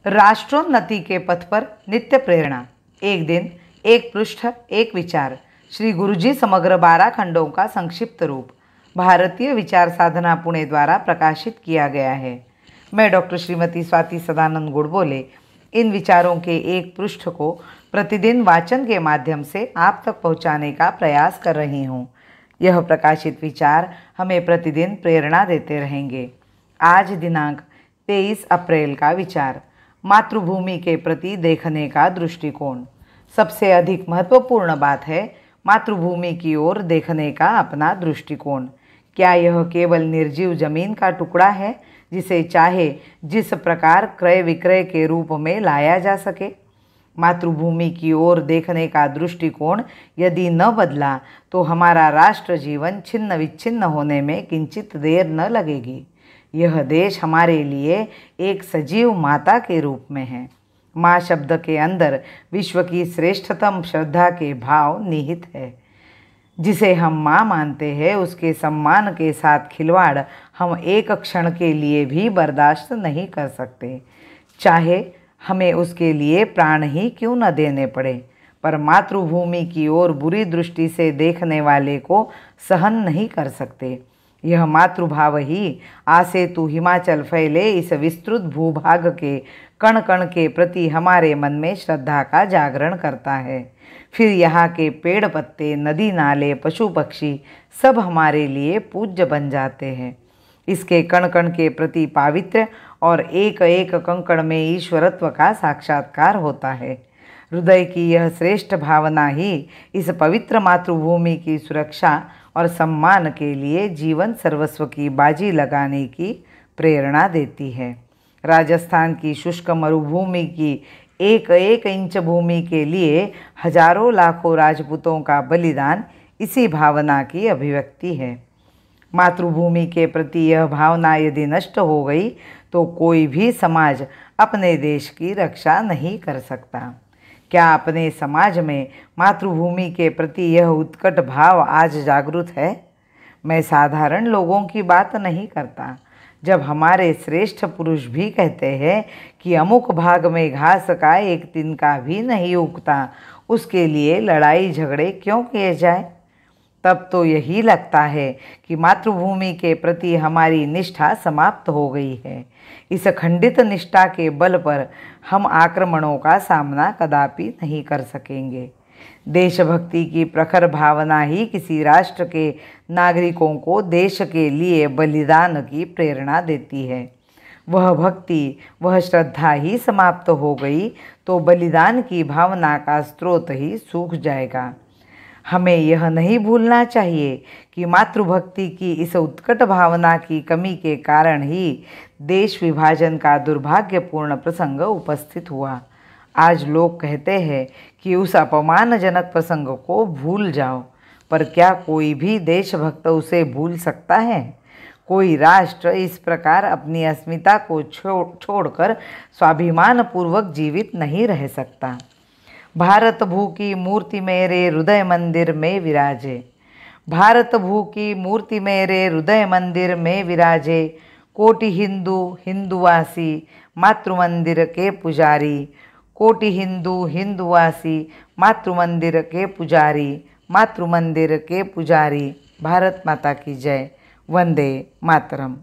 राष्ट्रोन्नति के पथ पर नित्य प्रेरणा। एक दिन, एक पृष्ठ, एक विचार। श्री गुरुजी समग्र 12 खंडों का संक्षिप्त रूप भारतीय विचार साधना पुणे द्वारा प्रकाशित किया गया है। मैं डॉक्टर श्रीमती स्वाति सदानंद गुड़बोले इन विचारों के एक पृष्ठ को प्रतिदिन वाचन के माध्यम से आप तक पहुंचाने का प्रयास कर रही हूं। यह प्रकाशित विचार हमें प्रतिदिन प्रेरणा देते रहेंगे। आज दिनांक 23 अप्रैल का विचार, मातृभूमि के प्रति देखने का दृष्टिकोण। सबसे अधिक महत्वपूर्ण बात है मातृभूमि की ओर देखने का अपना दृष्टिकोण। क्या यह केवल निर्जीव जमीन का टुकड़ा है जिसे चाहे जिस प्रकार क्रय विक्रय के रूप में लाया जा सके? मातृभूमि की ओर देखने का दृष्टिकोण यदि न बदला तो हमारा राष्ट्र जीवन छिन्न विच्छिन्न होने में किंचित देर न लगेगी। यह देश हमारे लिए एक सजीव माता के रूप में है। माँ शब्द के अंदर विश्व की श्रेष्ठतम श्रद्धा के भाव निहित है। जिसे हम माँ मानते हैं उसके सम्मान के साथ खिलवाड़ हम एक क्षण के लिए भी बर्दाश्त नहीं कर सकते, चाहे हमें उसके लिए प्राण ही क्यों न देने पड़े। पर मातृभूमि की ओर बुरी दृष्टि से देखने वाले को सहन नहीं कर सकते। यह मातृभाव ही आसे तू हिमाचल फैले इस विस्तृत भूभाग के कण कण के प्रति हमारे मन में श्रद्धा का जागरण करता है। फिर यहाँ के पेड़ पत्ते, नदी नाले, पशु पक्षी सब हमारे लिए पूज्य बन जाते हैं। इसके कण कण के प्रति पावित्र्य और एक एक कंकड़ में ईश्वरत्व का साक्षात्कार होता है। हृदय की यह श्रेष्ठ भावना ही इस पवित्र मातृभूमि की सुरक्षा और सम्मान के लिए जीवन सर्वस्व की बाजी लगाने की प्रेरणा देती है। राजस्थान की शुष्क मरुभूमि की एक एक इंच भूमि के लिए हजारों लाखों राजपूतों का बलिदान इसी भावना की अभिव्यक्ति है। मातृभूमि के प्रति यह भावना यदि नष्ट हो गई तो कोई भी समाज अपने देश की रक्षा नहीं कर सकता। क्या अपने समाज में मातृभूमि के प्रति यह उत्कट भाव आज जागृत है? मैं साधारण लोगों की बात नहीं करता। जब हमारे श्रेष्ठ पुरुष भी कहते हैं कि अमुक भाग में घास का एक तिनका भी नहीं उगता, उसके लिए लड़ाई झगड़े क्यों किए जाए? तब तो यही लगता है कि मातृभूमि के प्रति हमारी निष्ठा समाप्त हो गई है। इस खंडित निष्ठा के बल पर हम आक्रमणों का सामना कदापि नहीं कर सकेंगे। देशभक्ति की प्रखर भावना ही किसी राष्ट्र के नागरिकों को देश के लिए बलिदान की प्रेरणा देती है। वह भक्ति, वह श्रद्धा ही समाप्त हो गई तो बलिदान की भावना का स्रोत ही सूख जाएगा। हमें यह नहीं भूलना चाहिए कि मातृभक्ति की इस उत्कट भावना की कमी के कारण ही देश विभाजन का दुर्भाग्यपूर्ण प्रसंग उपस्थित हुआ। आज लोग कहते हैं कि उस अपमानजनक प्रसंग को भूल जाओ, पर क्या कोई भी देशभक्त उसे भूल सकता है? कोई राष्ट्र इस प्रकार अपनी अस्मिता को छोड़कर स्वाभिमानपूर्वक जीवित नहीं रह सकता। भारत भू की मूर्ति मेरे हृदय मंदिर में विराजे। भारत भू की मूर्ति मेरे हृदय मंदिर में विराजे। कोटि हिंदू हिंदुवासी मातृमंदिर के पुजारी। कोटि हिंदू हिंदुवासी मातृमंदिर के पुजारी। मातृमंदिर के पुजारी। भारत माता की जय। वंदे मातरम।